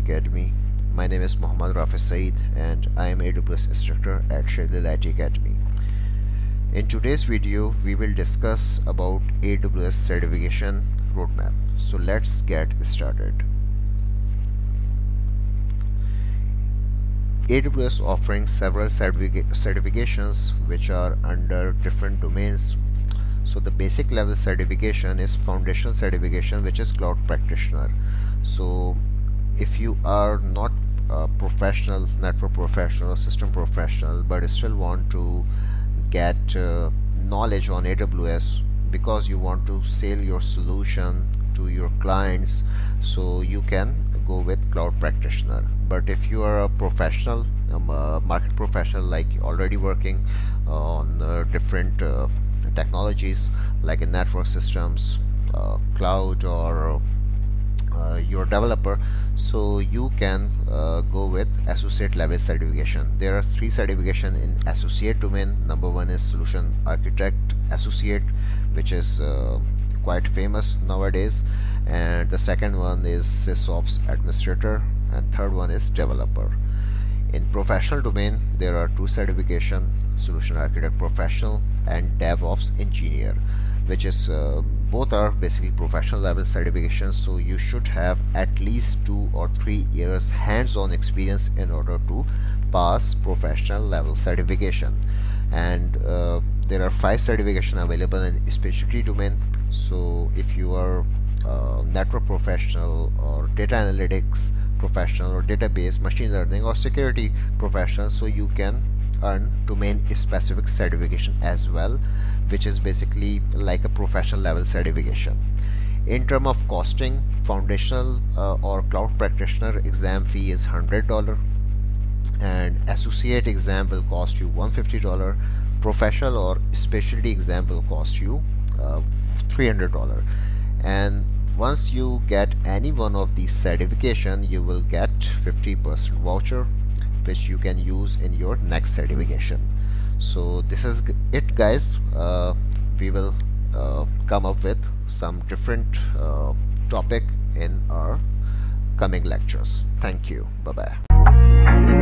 Academy. My name is Rafay Saeed and I am AWS instructor at Sherdil IT Academy. In today's video, we will discuss about AWS certification roadmap. So let's get started. AWS offering several certifications which are under different domains. So the basic level certification is foundational certification, which is cloud practitioner. So if you are not a professional, network professional, system professional, but still want to get knowledge on AWS because you want to sell your solution to your clients, so you can go with cloud practitioner. But if you are a professional, market professional, like already working on different technologies like in network systems, cloud, or you're a developer, so you can go with associate level certification. There are 3 certification in associate domain. Number 1 is solution architect associate, which is quite famous nowadays, and the second one is sysops administrator, and third one is developer. In professional domain, there are 2 certification: solution architect professional and DevOps engineer, which is both are basically professional level certifications. So you should have at least 2 or 3 years hands-on experience in order to pass professional level certification. And there are 5 certification available in specialty domain. So if you are network professional or data analytics professional or database, machine learning, or security professional, so you can earn domain specific certification as well, which is basically like a professional level certification. In terms of costing, foundational or cloud practitioner exam fee is $100, and associate exam will cost you $150. Professional or specialty exam will cost you $300. And once you get any one of these certification, you will get 50% voucher, which you can use in your next certification. So this is it, guys. We will come up with some different topic in our coming lectures. Thank you. Bye bye.